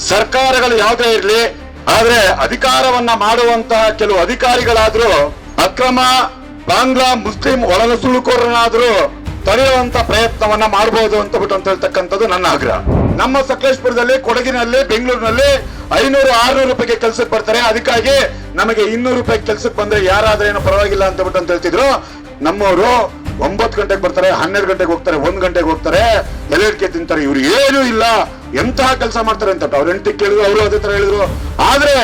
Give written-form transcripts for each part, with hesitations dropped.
ಸರ್ಕಾರಗಳು ಯಾವುದೇ ಇರಲಿ, ಆದ್ರೆ ಅಧಿಕಾರವನ್ನ ಮಾಡುವಂತಹ ಕೆಲವು ಅಧಿಕಾರಿಗಳಾದ್ರೂ ಅಕ್ರಮ ಬಾಂಗ್ಲಾ ಮುಸ್ಲಿಂ ಒಳನುಸುಳುಕೋರನಾದ್ರೂ ತಡೆಯುವಂತ ಪ್ರಯತ್ನವನ್ನ ಮಾಡಬಹುದು ಅಂತ ಹೇಳ್ತಕ್ಕಂಥದ್ದು ನನ್ನ ಆಗ್ರಹ. ನಮ್ಮ ಸಕಲೇಶಪುರದಲ್ಲಿ, ಕೊಡಗಿನಲ್ಲಿ, ಬೆಂಗಳೂರಿನಲ್ಲಿ 500-600 ರೂಪಾಯಿಗೆ ಕೆಲ್ಸಕ್ಕೆ ಬರ್ತಾರೆ. ಅದಕ್ಕಾಗಿ ನಮಗೆ 200 ರೂಪಾಯಿ ಕೆಲ್ಸಕ್ಕೆ ಬಂದ್ರೆ ಯಾರಾದ್ರೇನು ಪರವಾಗಿಲ್ಲ ಅಂತ ಹೇಳ್ತಿದ್ರು. ನಮ್ಮವರು 9 ಗಂಟೆಗೆ ಬರ್ತಾರೆ, 12 ಗಂಟೆಗೆ ಹೋಗ್ತಾರೆ, 1 ಗಂಟೆಗೆ ಹೋಗ್ತಾರೆ, ಎಲೆಡ್ಕೆ ತಿಂತಾರೆ. ಇವ್ರು ಏನೂ ಇಲ್ಲ, ಎಂತಹ ಕೆಲಸ ಮಾಡ್ತಾರೆ ಅಂತ ಅವ್ರ ಹೆಂಡತಿ ಕೇಳಿದ್ರು, ಅವರು ಅದೇ ತರ ಹೇಳಿದ್ರು. ಆದ್ರೆ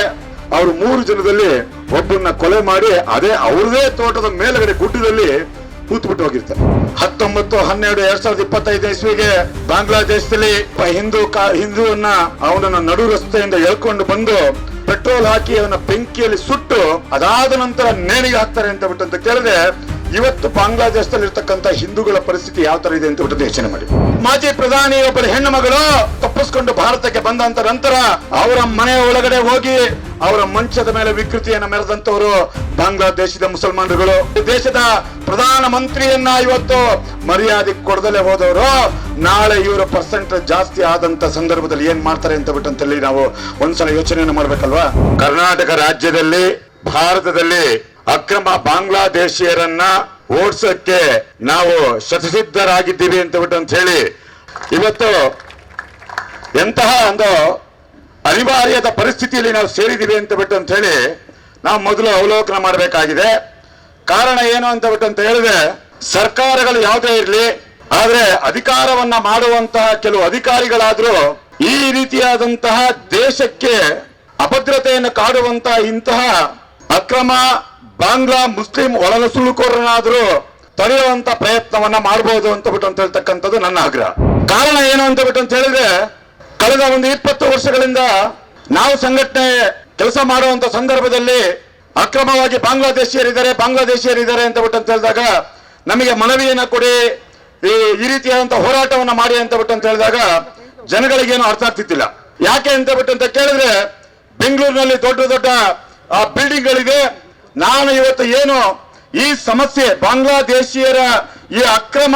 ಅವ್ರು 3 ಜನದಲ್ಲಿ ಒಬ್ಬನ್ನ ಕೊಲೆ ಮಾಡಿ ಅದೇ ಅವ್ರದೇ ತೋಟದ ಮೇಲ್ಗಡೆ ಗುಡ್ಡದಲ್ಲಿ ಕೂತ್ಬಿಟ್ಟು ಹೋಗಿರ್ತಾರೆ. 19/12/2025 ಇಸ್ವಿಗೆ ಬಾಂಗ್ಲಾದೇಶದಲ್ಲಿ ಹಿಂದೂವನ್ನ ಅವನನ್ನ ನಡು ರಸ್ತೆಯಿಂದ ಎಳ್ಕೊಂಡು ಬಂದು ಪೆಟ್ರೋಲ್ ಹಾಕಿ ಅವನ ಬೆಂಕಿಯಲ್ಲಿ ಸುಟ್ಟು ಅದಾದ ನಂತರ ನೇಣಿಗೆ ಹಾಕ್ತಾರೆ ಅಂತ ಕೇಳಿದ್ರೆ, ಇವತ್ತು ಬಾಂಗ್ಲಾದೇಶದಲ್ಲಿ ಇರ್ತಕ್ಕಂಥ ಹಿಂದೂಗಳ ಪರಿಸ್ಥಿತಿ ಯಾವ ತರ ಇದೆ ಅಂತ ಯೋಚನೆ ಮಾಡಿ. ಮಾಜಿ ಪ್ರಧಾನಿ ಒಬ್ಬರ ಹೆಣ್ಣು ಮಗಳು ತಪ್ಪಿಸ್ಕೊಂಡು ಭಾರತಕ್ಕೆ ಬಂದಂತ ನಂತರ ಅವರ ಮನೆಯ ಒಳಗಡೆ ಹೋಗಿ ಅವರ ಮಂಚದ ಮೇಲೆ ವಿಕೃತಿಯನ್ನ ಮೆರೆದಂತವರು ಬಾಂಗ್ಲಾದೇಶದ ಮುಸಲ್ಮಾನರುಗಳು. ದೇಶದ ಪ್ರಧಾನ ಮಂತ್ರಿಯನ್ನ ಇವತ್ತು ಮರ್ಯಾದೆ ಕೊಡದಲ್ಲೇ ಹೋದವರು ನಾಳೆ ಇವರ ಪರ್ಸೆಂಟ್ ಜಾಸ್ತಿ ಆದಂತ ಸಂದರ್ಭದಲ್ಲಿ ಏನ್ ಮಾಡ್ತಾರೆ ಅಂತ ನಾವು ಒಂದ್ಸಲ ಯೋಚನೆಯನ್ನು ಮಾಡ್ಬೇಕಲ್ವಾ. ಕರ್ನಾಟಕ ರಾಜ್ಯದಲ್ಲಿ, ಭಾರತದಲ್ಲಿ ಅಕ್ರಮ ಬಾಂಗ್ಲಾದೇಶಿಯರನ್ನ ಓಡಿಸಕ್ಕೆ ನಾವು ಶತಸಿದ್ಧರಾಗಿದ್ದೀವಿ ಅಂತ ಹೇಳಿ ಇವತ್ತು ಎಂತಹ ಒಂದು ಅನಿವಾರ್ಯದ ಪರಿಸ್ಥಿತಿಯಲ್ಲಿ ನಾವು ಸೇರಿದ್ದೀವಿ ಅಂತ ಹೇಳಿ ನಾವು ಮೊದಲು ಅವಲೋಕನ ಮಾಡಬೇಕಾಗಿದೆ. ಕಾರಣ ಏನು ಅಂತ ಹೇಳಿದ್ರೆ, ಸರ್ಕಾರಗಳು ಯಾವುದೇ ಇರಲಿ, ಆದ್ರೆ ಅಧಿಕಾರವನ್ನ ಮಾಡುವಂತಹ ಕೆಲವು ಅಧಿಕಾರಿಗಳಾದ್ರೂ ಈ ರೀತಿಯಾದಂತಹ ದೇಶಕ್ಕೆ ಅಭದ್ರತೆಯನ್ನು ಕಾಡುವಂತಹ ಇಂತಹ ಅಕ್ರಮ ಬಾಂಗ್ಲಾ ಮುಸ್ಲಿಂ ಒಳನುಸುಳುಕೋರನಾದ್ರೂ ತಡೆಯುವಂತ ಪ್ರಯತ್ನವನ್ನ ಮಾಡಬಹುದು ಅಂತ ಹೇಳ್ತಕ್ಕಂಥದ್ದು ನನ್ನ ಆಗ್ರಹ. ಕಾರಣ ಏನು ಅಂತ ಹೇಳಿದ್ರೆ, ಕಳೆದ ಒಂದು 20 ವರ್ಷಗಳಿಂದ ನಾವು ಸಂಘಟನೆ ಕೆಲಸ ಮಾಡುವಂತ ಸಂದರ್ಭದಲ್ಲಿ ಅಕ್ರಮವಾಗಿ ಬಾಂಗ್ಲಾದೇಶಿಯರಿದ್ದಾರೆ ಅಂತ ಹೇಳಿದಾಗ ನಮಗೆ ಮನವಿಯನ್ನ ಕೊಡಿ, ಈ ರೀತಿಯಾದಂತಹ ಹೋರಾಟವನ್ನ ಮಾಡಿ ಅಂತ ಹೇಳಿದಾಗ ಜನಗಳಿಗೇನು ಅರ್ಥ ಆಗ್ತಿದ್ದಿಲ್ಲ. ಯಾಕೆ ಅಂತ ಕೇಳಿದ್ರೆ, ಬೆಂಗಳೂರಿನಲ್ಲಿ ದೊಡ್ಡ ದೊಡ್ಡ ಬಿಲ್ಡಿಂಗ್ ಗಳಿದೆ. ನಾನು ಇವತ್ತು ಏನು ಈ ಸಮಸ್ಯೆ ಬಾಂಗ್ಲಾದೇಶಿಯರ ಈ ಅಕ್ರಮ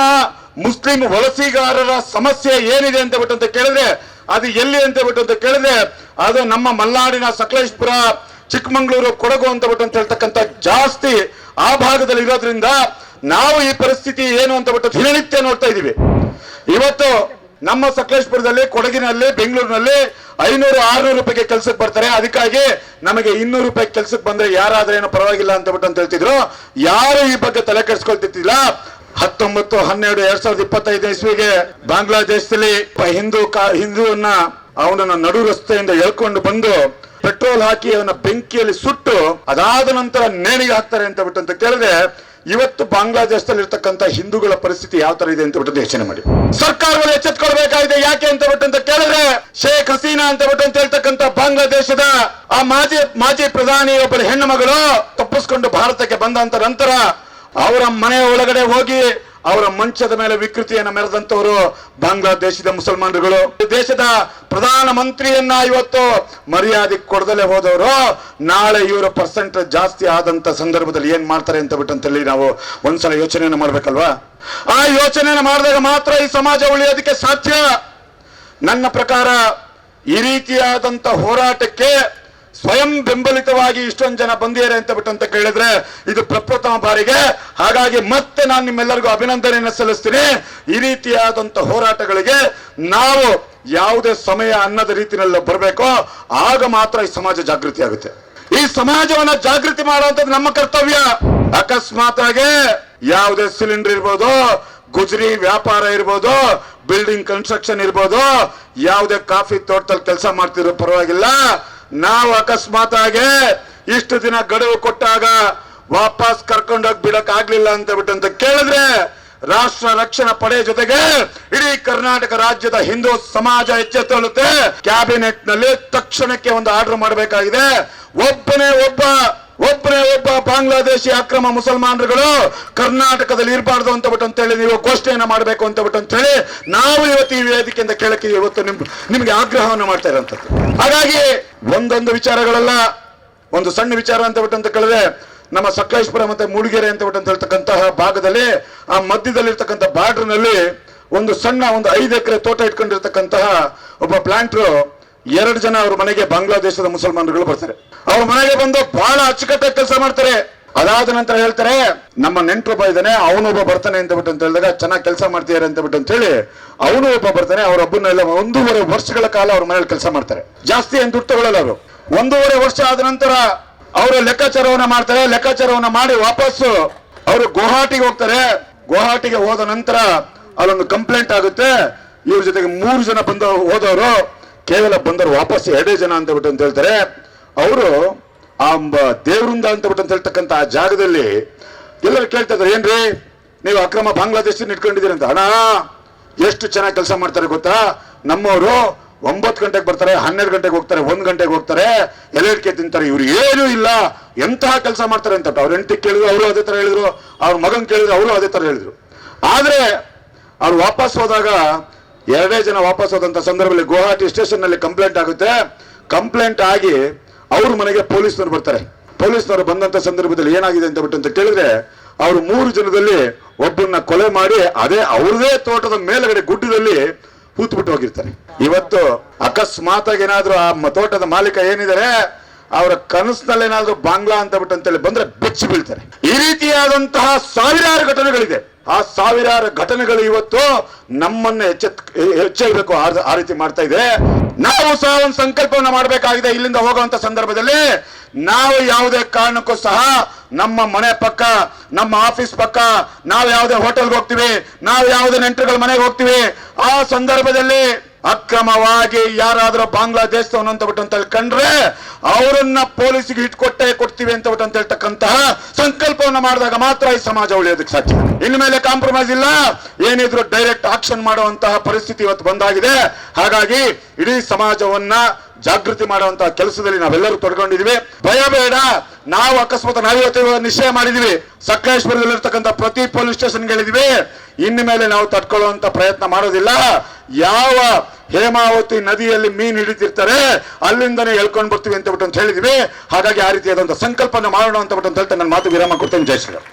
ಮುಸ್ಲಿಂ ವಲಸಿಗಾರರ ಸಮಸ್ಯೆ ಏನಿದೆ ಅಂತ ಕೇಳಿದ್ರೆ, ಅದು ಎಲ್ಲಿ ಅಂತ ಕೇಳಿದ್ರೆ, ಅದು ನಮ್ಮ ಮಲೆನಾಡಿನ ಸಕಲೇಶಪುರ, ಚಿಕ್ಕಮಂಗ್ಳೂರು, ಕೊಡಗು ಅಂತ ಹೇಳ್ತಕ್ಕಂಥ ಜಾಸ್ತಿ ಆ ಭಾಗದಲ್ಲಿ ಇರೋದ್ರಿಂದ ನಾವು ಈ ಪರಿಸ್ಥಿತಿ ಏನು ಅಂತ ದಿನನಿತ್ಯ ನೋಡ್ತಾ ಇದೀವಿ. ಇವತ್ತು ನಮ್ಮ ಸಕಲೇಶಪುರದಲ್ಲಿ, ಕೊಡಗಿನಲ್ಲಿ, ಬೆಂಗಳೂರಿನಲ್ಲಿ 500-600 ರೂಪಾಯಿಗೆ ಕೆಲ್ಸಕ್ಕೆ ಬರ್ತಾರೆ. ಅದಕ್ಕಾಗಿ ನಮಗೆ 200 ರೂಪಾಯಿ ಕೆಲ್ಸಕ್ಕೆ ಬಂದ್ರೆ ಯಾರಾದ್ರೇನು ಪರವಾಗಿಲ್ಲ ಅಂತ ಹೇಳ್ತಿದ್ರು. ಯಾರು ಈ ಬಗ್ಗೆ ತಲೆ ಕೆಡಿಸ್ಕೊಳ್ತಿದ್ದಿಲ್ಲ. 19/12/2025 ಇಸ್ವಿಗೆ ಬಾಂಗ್ಲಾದೇಶದಲ್ಲಿ ಹಿಂದೂವನ್ನ ಅವನನ್ನ ನಡು ರಸ್ತೆಯಿಂದ ಎಳ್ಕೊಂಡು ಬಂದು ಪೆಟ್ರೋಲ್ ಹಾಕಿ ಅವನ ಬೆಂಕಿಯಲ್ಲಿ ಸುಟ್ಟು ಅದಾದ ನಂತರ ನೇಣಿಗೆ ಹಾಕ್ತಾರೆ ಅಂತ ಕೇಳಿದ್ರೆ, ಇವತ್ತು ಬಾಂಗ್ಲಾದೇಶದಲ್ಲಿ ಇರ್ತಕ್ಕಂಥ ಹಿಂದೂಗಳ ಪರಿಸ್ಥಿತಿ ಯಾವ ತರ ಇದೆ ಅಂತ ಯೋಚನೆ ಮಾಡಿ. ಸರ್ಕಾರಗಳು ಎಚ್ಚೆತ್ಕೊಳ್ಬೇಕಾಗಿದೆ. ಯಾಕೆ ಅಂತ ಕೇಳಿದ್ರೆ, ಶೇಖ್ ಹಸೀನಾ ಅಂತ ಹೇಳ್ತಕ್ಕಂಥ ಬಾಂಗ್ಲಾದೇಶದ ಆ ಮಾಜಿ ಪ್ರಧಾನಿ ಒಬ್ಬರ ಹೆಣ್ಣು ಮಗಳು ತಪ್ಪಿಸ್ಕೊಂಡು ಭಾರತಕ್ಕೆ ಬಂದಂತ ನಂತರ ಅವರ ಮನೆಯ ಒಳಗಡೆ ಹೋಗಿ ಅವರ ಮಂಚದ ಮೇಲೆ ವಿಕೃತಿಯನ್ನ ಮೆರೆದಂತವರು ಬಾಂಗ್ಲಾದೇಶದ ಮುಸಲ್ಮಾನರುಗಳು. ದೇಶದ ಪ್ರಧಾನ ಮಂತ್ರಿಯನ್ನ ಇವತ್ತು ಮರ್ಯಾದೆ ಕೊಡದಲ್ಲೇ ಹೋದವರು ನಾಳೆ ಇವರ ಪರ್ಸೆಂಟ್ ಜಾಸ್ತಿ ಆದಂತ ಸಂದರ್ಭದಲ್ಲಿ ಏನ್ ಮಾಡ್ತಾರೆ ಅಂತ ಹೇಳಿ ನಾವು ಒಂದ್ಸಲ ಯೋಚನೆಯನ್ನು ಮಾಡ್ಬೇಕಲ್ವಾ. ಆ ಯೋಚನೆಯನ್ನು ಮಾಡಿದಾಗ ಮಾತ್ರ ಈ ಸಮಾಜ ಉಳಿಯೋದಕ್ಕೆ ಸಾಧ್ಯ. ನನ್ನ ಪ್ರಕಾರ ಈ ರೀತಿಯಾದಂತ ಹೋರಾಟಕ್ಕೆ ಸ್ವಯಂ ಬೆಂಬಲಿತವಾಗಿ ಇಷ್ಟೊಂದು ಜನ ಬಂದಿದ್ದಾರೆ ಅಂತ ಕೇಳಿದ್ರೆ ಇದು ಪ್ರಪ್ರಥಮ ಬಾರಿಗೆ. ಹಾಗಾಗಿ ಮತ್ತೆ ನಾನು ನಿಮ್ಮೆಲ್ಲರಿಗೂ ಅಭಿನಂದನೆಯನ್ನು ಸಲ್ಲಿಸ್ತೀನಿ. ಈ ರೀತಿಯಾದಂತ ಹೋರಾಟಗಳಿಗೆ ನಾವು ಯಾವುದೇ ಸಮಯ ಅನ್ನದ ರೀತಿಯಲ್ಲಿ ಬರಬೇಕೋ ಆಗ ಮಾತ್ರ ಈ ಸಮಾಜ ಜಾಗೃತಿ ಆಗುತ್ತೆ. ಈ ಸಮಾಜವನ್ನ ಜಾಗೃತಿ ಮಾಡುವಂಥದ್ದು ನಮ್ಮ ಕರ್ತವ್ಯ. ಅಕಸ್ಮಾತ್ ಆಗಿ ಯಾವುದೇ ಸಿಲಿಂಡರ್ ಇರ್ಬೋದು, ಗುಜರಿ ವ್ಯಾಪಾರ ಇರ್ಬೋದು, ಬಿಲ್ಡಿಂಗ್ ಕನ್ಸ್ಟ್ರಕ್ಷನ್ ಇರ್ಬೋದು, ಯಾವುದೇ ಕಾಫಿ ತೋಟದಲ್ಲಿ ಕೆಲಸ ಮಾಡ್ತಿರೋ ಪರವಾಗಿಲ್ಲ, ನಾವು ಅಕಸ್ಮಾತ್ ಆಗಿ ಇಷ್ಟು ದಿನ ಗಡುವು ಕೊಟ್ಟಾಗ ವಾಪಸ್ ಕರ್ಕೊಂಡೋಗಿ ಬಿಡಕ್ ಆಗ್ಲಿಲ್ಲ ಅಂತ ಕೇಳಿದ್ರೆ, ರಾಷ್ಟ್ರ ರಕ್ಷಣಾ ಪಡೆ ಜೊತೆಗೆ ಇಡೀ ಕರ್ನಾಟಕ ರಾಜ್ಯದ ಹಿಂದೂ ಸಮಾಜ ಎಚ್ಚೆತ್ತುಕೊಳ್ಳುತ್ತೆ. ಕ್ಯಾಬಿನೆಟ್ ನಲ್ಲಿ ತಕ್ಷಣಕ್ಕೆ ಒಂದು ಆರ್ಡರ್ ಮಾಡಬೇಕಾಗಿದೆ. ಒಬ್ಬನೇ ಒಬ್ಬ ಬಾಂಗ್ಲಾದೇಶಿ ಅಕ್ರಮ ಮುಸಲ್ಮಾನರುಗಳು ಕರ್ನಾಟಕದಲ್ಲಿ ಇರಬಾರ್ದು ಅಂತ ಹೇಳಿ ನೀವು ಘೋಷಣೆಯನ್ನ ಮಾಡಬೇಕು ಅಂತ ಹೇಳಿ ನಾವು ಇವತ್ತು ಈ ವೇದಿಕೆಯಿಂದ ಕೇಳಕ್ಕೆ ಇವತ್ತು ನಿಮ್ಗೆ ಆಗ್ರಹವನ್ನು ಮಾಡ್ತಾ ಇರೋಂಥದ್ದು. ಹಾಗಾಗಿ ಒಂದೊಂದು ವಿಚಾರಗಳೆಲ್ಲ, ಒಂದು ಸಣ್ಣ ವಿಚಾರ ಅಂತ ಕೇಳಿದ್ರೆ, ನಮ್ಮ ಸಕಲೇಶಪುರ ಮತ್ತೆ ಮೂಡಿಗೆರೆ ಅಂತ ಹೇಳ್ತಕ್ಕಂತಹ ಭಾಗದಲ್ಲಿ ಆ ಮಧ್ಯದಲ್ಲಿ ಇರ್ತಕ್ಕಂಥ ಬಾರ್ಡರ್ ನಲ್ಲಿ ಒಂದು 5 ಎಕರೆ ತೋಟ ಇಟ್ಕೊಂಡಿರ್ತಕ್ಕಂತಹ ಒಬ್ಬ ಪ್ಲಾಂಟ್ರು 2 ಜನ ಅವ್ರ ಮನೆಗೆ ಬಾಂಗ್ಲಾದೇಶದ ಮುಸಲ್ಮಾನರುಗಳು ಬರ್ತಾರೆ. ಅವ್ರ ಮನೆಗೆ ಬಂದು ಬಹಳ ಅಚ್ಚುಕಟ್ಟಾಗಿ ಕೆಲಸ ಮಾಡ್ತಾರೆ. ಅದಾದ ನಂತರ ಹೇಳ್ತಾರೆ, ನಮ್ಮ ನೆಂಟರೊಬ್ಬ ಇದ್ದಾನೆ, ಅವನೊಬ್ಬ ಬರ್ತಾನೆ ಅಂತ ಬಿಟ್ಟು ಅಂತ ಹೇಳಿದಾಗ, ಚೆನ್ನಾಗಿ ಕೆಲಸ ಮಾಡ್ತಿದ್ದಾರೆ ಅಂತ ಬಿಟ್ಟು ಅಂತ ಹೇಳಿ ಅವನು ಒಬ್ಬ ಬರ್ತಾನೆ. ಅವ್ರ ಒಬ್ಬನೆಲ್ಲ 1.5 ವರ್ಷಗಳ ಕಾಲ ಅವ್ರ ಮನೇಲಿ ಕೆಲಸ ಮಾಡ್ತಾರೆ. ಜಾಸ್ತಿ ಏನು ದುಡ್ಡು ತಗೊಳ್ಳಲ್ಲ ಅವರು. 1.5 ವರ್ಷ ಆದ ನಂತರ ಅವರು ಲೆಕ್ಕಾಚಾರವನ್ನ ಮಾಡ್ತಾರೆ. ಲೆಕ್ಕಾಚಾರವನ್ನ ಮಾಡಿ ವಾಪಸ್ಸು ಅವರು ಗುವಾಹಟಿಗೆ ಹೋಗ್ತಾರೆ. ಗುವಾಹಟಿಗೆ ಹೋದ ನಂತರ ಅಲ್ಲೊಂದು ಕಂಪ್ಲೇಂಟ್ ಆಗುತ್ತೆ. ಇವ್ರ ಜೊತೆಗೆ 3 ಜನ ಹೋದವರು ಕೇವಲ ಬಂದವರು ವಾಪಸ್ 2 ಜನ ಅಂತ ಬಿಟ್ಟು ಅಂತ ಹೇಳ್ತಾರೆ. ಅವರು ಆ ದೇವರಿಂದ ಅಂತ ಬಿಟ್ಟು ಅಂತ ಹೇಳ್ತಕ್ಕಂಥ ಆ ಜಾಗದಲ್ಲಿ ಎಲ್ಲರೂ ಕೇಳ್ತಾ ಇದ್ದಾರೆ, ಏನ್ರಿ ನೀವು ಅಕ್ರಮ ಬಾಂಗ್ಲಾದೇಶ ಇಟ್ಕೊಂಡಿದ್ದೀರಿ ಅಂತ. ಅಣ್ಣ ಎಷ್ಟು ಚೆನ್ನಾಗಿ ಕೆಲಸ ಮಾಡ್ತಾರೆ ಗೊತ್ತಾ, ನಮ್ಮವರು 9 ಗಂಟೆಗೆ ಬರ್ತಾರೆ, 12 ಗಂಟೆಗೆ ಹೋಗ್ತಾರೆ, 1 ಗಂಟೆಗೆ ಹೋಗ್ತಾರೆ, ಎಲೆಡ್ಕೆ ತಿಂತಾರೆ, ಇವ್ರು ಏನೂ ಇಲ್ಲ, ಎಂತಹ ಕೆಲಸ ಮಾಡ್ತಾರೆ ಅಂತ. ಅವ್ರ ಹೆಂಡತಿ ಕೇಳಿದ್ರು, ಅವರು ಅದೇ ತರ ಹೇಳಿದ್ರು. ಅವ್ರ ಮಗನ್ ಕೇಳಿದ್ರು, ಅವರು ಅದೇ ತರ ಹೇಳಿದ್ರು. ಆದ್ರೆ ಅವ್ರು ವಾಪಸ್ ಹೋದಾಗ 2 ಜನ ವಾಪಸ್ ಹೋದಂತ ಸಂದರ್ಭದಲ್ಲಿ ಗುವಾಹಟಿ ಸ್ಟೇಷನ್ ನಲ್ಲಿ ಕಂಪ್ಲೇಂಟ್ ಆಗುತ್ತೆ. ಕಂಪ್ಲೇಂಟ್ ಆಗಿ ಅವ್ರ ಮನೆಗೆ ಪೊಲೀಸ್ನವ್ರು ಬರ್ತಾರೆ. ಪೊಲೀಸ್ನವರು ಬಂದಂತ ಸಂದರ್ಭದಲ್ಲಿ ಏನಾಗಿದೆ ಅಂತ ಬಿಟ್ಟು ಅಂತ ಕೇಳಿದ್ರೆ, ಅವರು 3 ಜನದಲ್ಲಿ ಒಬ್ಬರನ್ನ ಕೊಲೆ ಮಾಡಿ ಅದೇ ಅವ್ರದೇ ತೋಟದ ಮೇಲ್ಗಡೆ ಗುಡ್ಡದಲ್ಲಿ ಹೂತ್ಬಿಟ್ಟು ಹೋಗಿರ್ತಾರೆ. ಇವತ್ತು ಅಕಸ್ಮಾತ್ ಆಗಿ ಏನಾದ್ರು ಆ ತೋಟದ ಮಾಲೀಕ ಏನಿದ್ದಾರೆ, ಅವರ ಕನಸಿನಲ್ಲಿ ಏನಾದ್ರು ಬಾಂಗ್ಲಾ ಅಂತ ಬಿಟ್ಟು ಅಂತೇಳಿ ಬಂದ್ರೆ ಬೆಚ್ಚಿ ಬೀಳ್ತಾರೆ. ಈ ರೀತಿಯಾದಂತಹ ಸಾವಿರಾರು ಘಟನೆಗಳಿದೆ. ಆ ಸಾವಿರಾರು ಘಟನೆಗಳು ಇವತ್ತು ನಮ್ಮನ್ನ ಎಚ್ಚೆತ್ತಬೇಕು ಆ ರೀತಿ ಮಾಡ್ತಾ ಇದೆ. ನಾವು ಸಹ ಒಂದು ಸಂಕಲ್ಪವನ್ನು ಮಾಡಬೇಕಾಗಿದೆ. ಇಲ್ಲಿಂದ ಹೋಗುವಂತ ಸಂದರ್ಭದಲ್ಲಿ ನಾವು ಯಾವುದೇ ಕಾರಣಕ್ಕೂ ಸಹ ನಮ್ಮ ಮನೆ ಪಕ್ಕ, ನಮ್ಮ ಆಫೀಸ್ ಪಕ್ಕ, ನಾವು ಯಾವುದೇ ಹೋಟೆಲ್ಗೆ ಹೋಗ್ತೀವಿ, ನಾವು ಯಾವುದೇ ನೆಂಟರುಗಳ ಮನೆಗೆ ಹೋಗ್ತೀವಿ, ಆ ಸಂದರ್ಭದಲ್ಲಿ ಅಕ್ರಮವಾಗಿ ಯಾರಾದ್ರೂ ಬಾಂಗ್ಲಾದೇಶದವನು ಅಂತ ಬಿಟ್ಟು ಅಂತ ಕಂಡ್ರೆ ಅವರನ್ನ ಪೊಲೀಸಿಗೆ ಇಟ್ಕೊಟ್ಟೆ ಕೊಡ್ತೀವಿ ಅಂತ ಬಿಟ್ಟು ಅಂತ ಹೇಳ್ತಕ್ಕಂತಹ ಸಂಕಲ್ಪವನ್ನು ಮಾಡಿದಾಗ ಮಾತ್ರ ಈ ಸಮಾಜ ಉಳಿಯೋದಕ್ಕೆ ಸಾಧ್ಯ. ಇನ್ಮೇಲೆ ಕಾಂಪ್ರಮೈಸ್ ಇಲ್ಲ, ಏನಿದ್ರು ಡೈರೆಕ್ಟ್ ಆಕ್ಷನ್ ಮಾಡುವಂತಹ ಪರಿಸ್ಥಿತಿ ಇವತ್ತು ಬಂದಾಗಿದೆ. ಹಾಗಾಗಿ ಇಡೀ ಸಮಾಜವನ್ನ ಜಾಗೃತಿ ಮಾಡುವಂತಹ ಕೆಲಸದಲ್ಲಿ ನಾವೆಲ್ಲರೂ ತೊಡ್ಕೊಂಡಿದೀವಿ. ಭಯ ಬೇಡ. ನಾವು ಅಕಸ್ಮಾತ್ ನಾವಿವತ್ತು ನಿಶ್ಚಯ ಮಾಡಿದೀವಿ, ಸಕಲೇಶ್ವರದಲ್ಲಿರ್ತಕ್ಕಂಥ ಪ್ರತಿ ಪೊಲೀಸ್ ಸ್ಟೇಷನ್ಗೆ ಹೇಳಿದೀವಿ, ಇನ್ನು ಮೇಲೆ ನಾವು ತಡ್ಕೊಳ್ಳುವಂತ ಪ್ರಯತ್ನ ಮಾಡೋದಿಲ್ಲ. ಯಾವ ಹೇಮಾವತಿ ನದಿಯಲ್ಲಿ ಮೀನು ಹಿಡಿತಿರ್ತಾರೆ ಅಲ್ಲಿಂದನೇ ಹೇಳ್ಕೊಂಡು ಬರ್ತೀವಿ ಅಂತ ಬಿಟ್ಟು ಹೇಳಿದೀವಿ. ಹಾಗಾಗಿ ಆ ರೀತಿಯಾದಂತಹ ಸಂಕಲ್ಪನ ಮಾಡೋಣ ಅಂತ ಬಿಟ್ಟು ಅಂತ ಹೇಳ್ತಾ ನನ್ನ ಮಾತು ವಿರಾಮ ಕೊಡ್ತೇನೆ. ಜೈ ಶ್ರೀರಾಮ್.